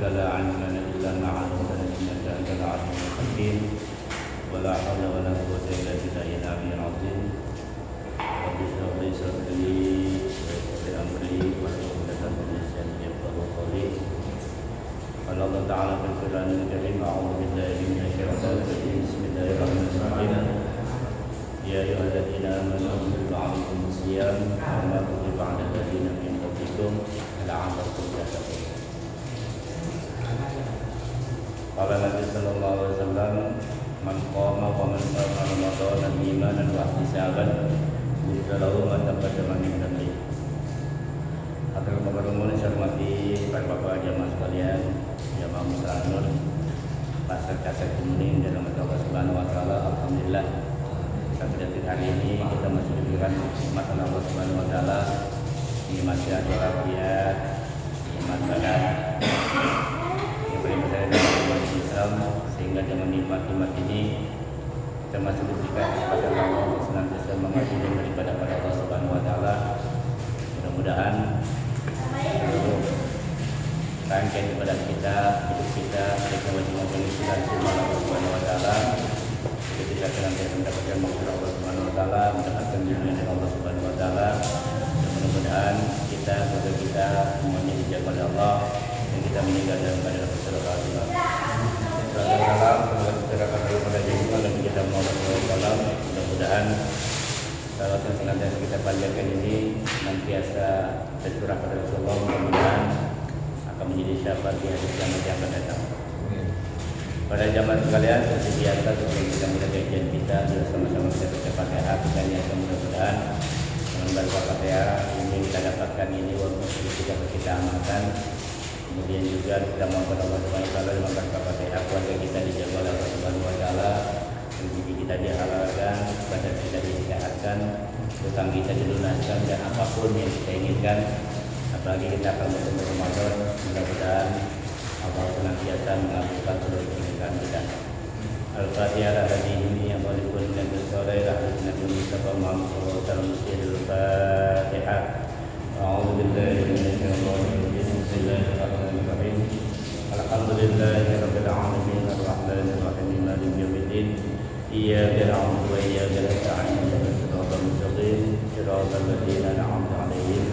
لا علم لنا إلا ما علمتنا إنك أنت العليم الحكيم ولا حول ولا قوة إلا بالله العلي العظيم رب اشرح لي صدري ويسر لي أمري واحلل عقدة من لساني يفقهوا قولي قال الله تعالى في القرآن الكريم أعوذ بالله من الشيطان الرجيم بسم الله الرحمن الرحيم يا أيها الذين آمنوا كتب عليكم الصيام كما كتب على الذين من قبلكم لعلكم تتقون. قال النبي صلى الله عليه وسلم من قام ومن قام رمضان إيمانا واحتسابا غفر له ما تقدم من ذنبه. Akhirul Kabarumul saya hormati para bapak jamaah sekalian, jamaah Muslimin, pasar kasar kuning dalam Allah Subhanahu Wa Taala. Alhamdulillah sampai detik hari ini kita masih diberikan nikmat Allah Subhanahu Wa Taala, nikmat sehat walafiat, nikmat badan yang beri saya dalam umat Islam, sehingga dengan nikmat-nikmat ini kita masih diberikan kesempatan Allah untuk senantiasa mengaji daripada Allah Subhanahu Wa Taala. Mudah-mudahan rangkaian ibadah kita, hidup kita, wajib mengucapkan syukur Allah Subhanahu Wa Taala. Kita senantiasa mendapatkan maghfirah Allah Subhanahu Wa Taala, mendapatkan bimbingan dari Allah Subhanahu Wa Taala. Dan mudah-mudahan kita, keluarga kita semuanya dijaga oleh Allah dan kita meninggal dalam keadaan berserah. Salam kepada kepada junjungan dan kita Muhammad SAW. Mudah-mudahan salawat yang senantiasa kita panjatkan ini senantiasa tercurah pada Rasulullah, mudah-mudahan akan menjadi syafaat di hari kiamat yang akan datang. Pada jamaah sekalian, seperti biasa sebelum kita mulai kajian kita, sudah sama-sama kita baca Fatihah. Kita niatkan mudah-mudahan dengan baca Fatihah ini kita dapatkan ini waktu kita amalkan. Kemudian juga kita mohon Allah Subhanahu Wa Taala dengan baca Fatihah keluarga kita dijaga oleh Allah Subhanahu Wa Taala, rezeki kita dihalalkan, badan kita disehatkan, hutang kita dilunaskan, dan apapun yang kita inginkan. Apalagi kita akan bertemu Ramadan, mudah-mudahan Allah senantiasa mengabulkan seluruh permintaan kita. Al-Fatihah ini yang boleh pun dan bersorai rahmat Nabi Mustafa Muhammad SAW. Al-Fatihah. A'udzu billahi minasyaitonir rajim. Bismillahirrahmanirrahim. Alhamdulillahirabbil alamin arrahmanir rahim maliki yaumiddin. Iyyaka na'budu wa iyyaka nasta'in. Shiratal mustaqim. Shiratal ladzina an'amta 'alaihim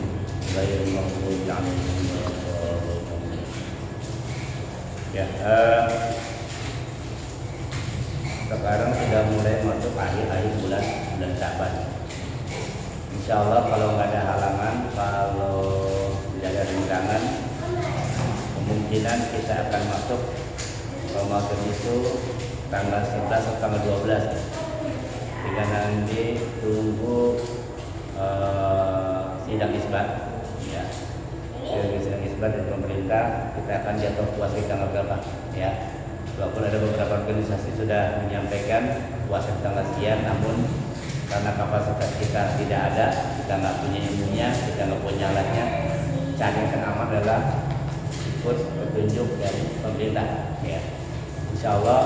ghairil maghdubi 'alaihim waladdallin. Ya, sekarang sudah mulai masuk akhir bulan Syaban. Insya Allah kalau nggak ada halangan, kalau tidak ada rintangan, kemungkinan kita akan masuk Ramadan itu tanggal 11 atau tanggal 12. Jika nanti tunggu sidang isbat, ya. Sidang isbat dari pemerintah, kita akan jatuh puasa di tanggal berapa, ya. Walaupun ada beberapa organisasi sudah menyampaikan puasa di tanggal sekian, namun karena kapasitas kita tidak ada, kita nggak punya ilmunya, kita nggak punya alatnya, cara yang aman adalah ikut petunjuk dari pemerintah, ya. Insya Allah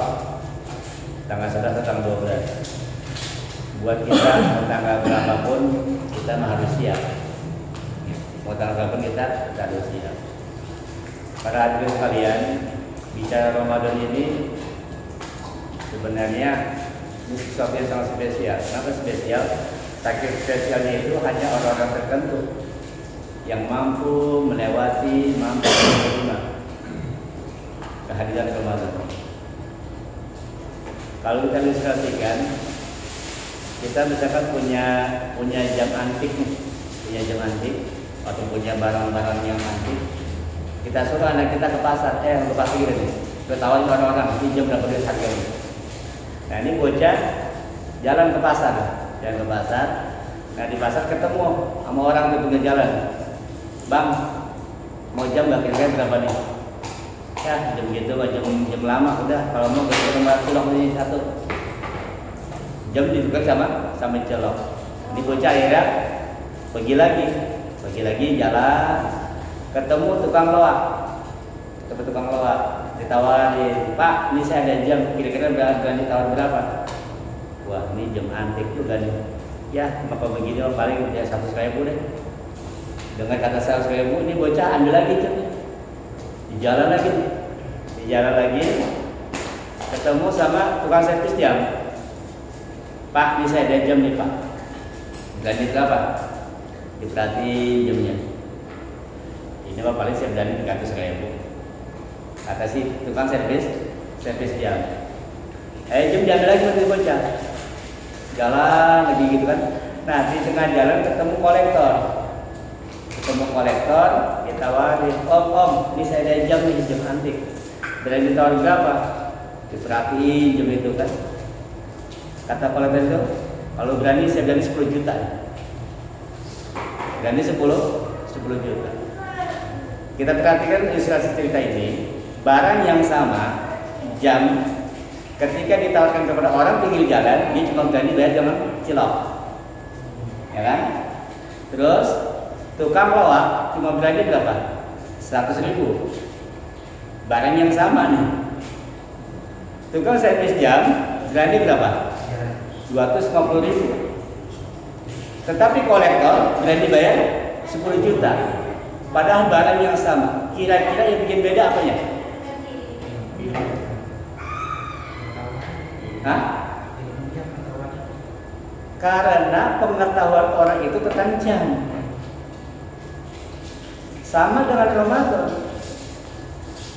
tanggal 11 atau tanggal 12. Buat kita mau tanggal berapapun kita harus siap. Mau tanggal berapapun kita harus siap. Para hadirin sekalian, bicara Ramadan ini sebenarnya sesuatu yang sangat spesial. Kenapa spesial? Saking spesialnya itu hanya orang-orang tertentu yang mampu melewati, mampu menerima kehadiran Ramadan. Kalau kita ilustrasikan, kita misalkan punya jam antik atau punya barang-barang yang antik. Kita suruh anak kita ke pasar, ke pasar gitu nih. Ketahuan orang-orang, ini jam berapa duit harganya. Nah ini bocah jalan ke pasar. Nah di pasar ketemu sama orang di pinggir jalan. Bang, mau jam nggak kira-kira berapa nih? Ya jam gitu, jam lama udah. Kalau mau ke pulang ini satu. Jam ditukar sama celok. Ini bocah akhirnya pergi lagi jalan. Ketemu tukang loak, ditawarin, Pak, ini saya ada jam, kira-kira berani tawar berapa? Wah, ini jam antik juga nih. Ya, maka begini paling ya 100.000 deh. Dengan kata 100.000, ini bocah ambil lagi jam. di jalan lagi ketemu sama tukang servis jam. Pak, ini saya ada jam nih Pak. Ganti berapa? Diperhatiin jamnya. Ini Pak paling saya berani 300.000. Kata si tukang servis jam. Jam jalan lagi nanti bocah. Jalan lagi gitu kan. Nah di tengah jalan ketemu kolektor. Ditawarin, om, ini saya ada jam nih, jam antik. Berani ditawar berapa? Diperhatiin jam itu kan. Kata kolektor itu, kalau berani saya berani 10 juta. Berani 10 juta. Kita perhatikan ilustrasi cerita ini. Barang yang sama, jam, ketika ditawarkan kepada orang pinggir jalan, dia cuma berani bayar dengan cilok, ya kan? Terus tukang lawak cuma berani berapa? 100.000. Barang yang sama nih. Tukang servis jam berani berapa? 250.000. Tetapi kolektor berani bayar 10 juta. Padahal barang yang sama. Kira-kira yang bikin beda apanya? Hah? Karena pengetahuan orang itu tentang jam. Sama dengan Ramadan.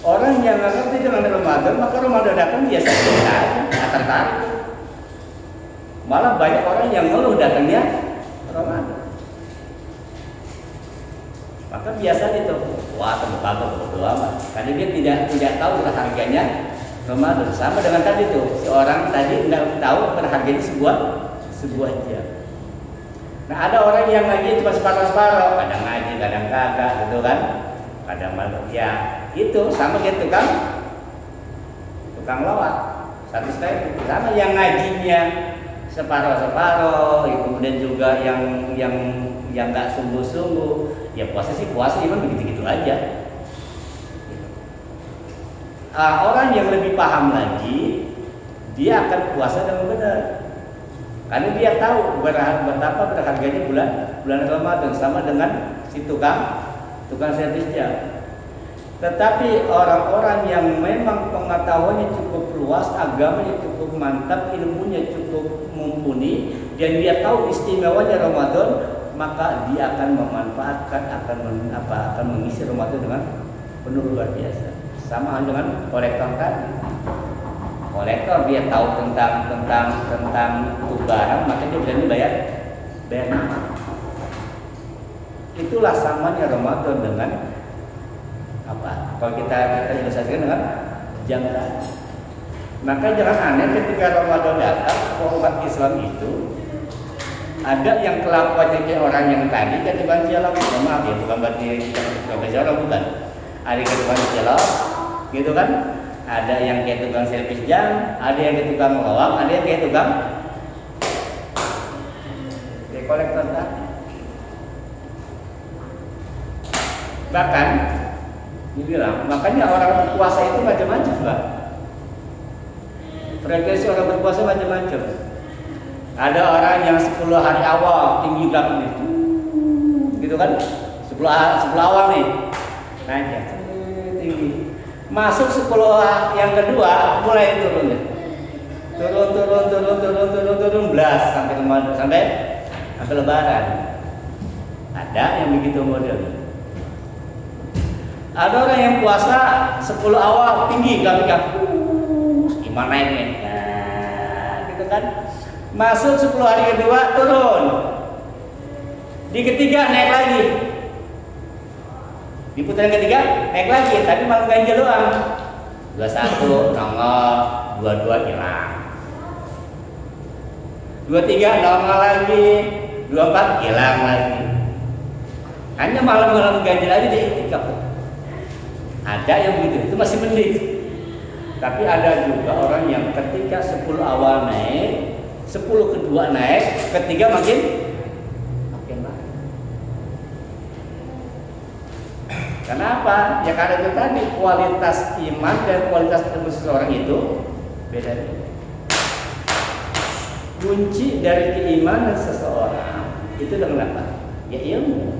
Orang yang nggak ngerti dengan Ramadan, maka Ramadan datang biasa saja, nggak tertarik. Malah banyak orang yang ngeluh datangnya Ramadan. Maka biasa itu, wah terbuka bodo amat. Karena dia tidak tahu harganya Ramadan. Sama dengan tadi tuh, seorang tadi nggak tahu harganya sebuah jam. Nah ada orang yang lagi cuma separuh-separuh, kadang ngaji, kadang kagak, gitu kan? Kadang malu, ya itu sama kayak tukang lawak. Satu step, sama yang ngajinya separuh-separuh, kemudian juga yang nggak sungguh-sungguh. Ya puasa sih puasa, cuman begitu-gitu aja. Orang yang lebih paham lagi, dia akan puasa dengan benar. Karena dia tahu betapa berharganya bulan Ramadan, sama dengan si tukang servis jam. Tetapi orang-orang yang memang pengetahuannya cukup luas, agamanya cukup mantap, ilmunya cukup mumpuni, dan dia tahu istimewanya Ramadan, maka dia akan memanfaatkan, akan mengisi Ramadan dengan penuh luar biasa. Sama dengan kolektor tadi. Kolektor dia tahu tentang barang, maka dia berani bayar. Itulah samanya Ramadan dengan apa? Kalau kita ilustrasikan dengan jam tadi. Maka jangan aneh ketika Ramadan datang, umat Islam itu ada yang kelakuannya kayak orang yang tadi kan tukang cilok, maaf ya, bukan berarti tukang cilok, bukan. Ada yang tukang cilok, gitu kan? Ada yang kayak tukang servis jam, ada yang kayak tukang lawak, ada yang kayak tukang kolektor tadi. Bahkan dibilang, makanya orang berpuasa itu macam-macam, Pak. Frekuensi orang berpuasa macam-macam. Ada orang yang 10 hari awal tinggi banget nih, gitu kan? 10 awal nih, naik tinggi. Masuk 10 yang kedua mulai turun deh. Turun belas sampai Lebaran. Ada yang begitu model. Ada orang yang puasa 10 awal tinggi, gak gimana ini? Nah, gitu kan? Masuk 10 hari kedua turun. Di ketiga naik lagi. Di putaran ketiga naik lagi, tapi malah ganjil doang. 21 nongol, 22 hilang. 23 nongol lagi, 24 hilang lagi. Hanya malam-malam ganjil aja dia itikaf. Ada yang begitu, itu masih mending. Tapi ada juga orang yang ketika 10 awal naik, 10 kedua naik, ketiga makin naik. Kenapa? Ya karena itu tadi, kualitas iman dan kualitas ilmu seseorang itu beda. Kunci dari keimanan seseorang itu dengan apa? Ya ilmu.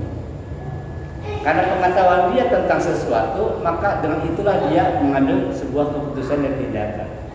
Karena pengetahuan dia tentang sesuatu, maka dengan itulah dia mengambil sebuah keputusan dan tindakan.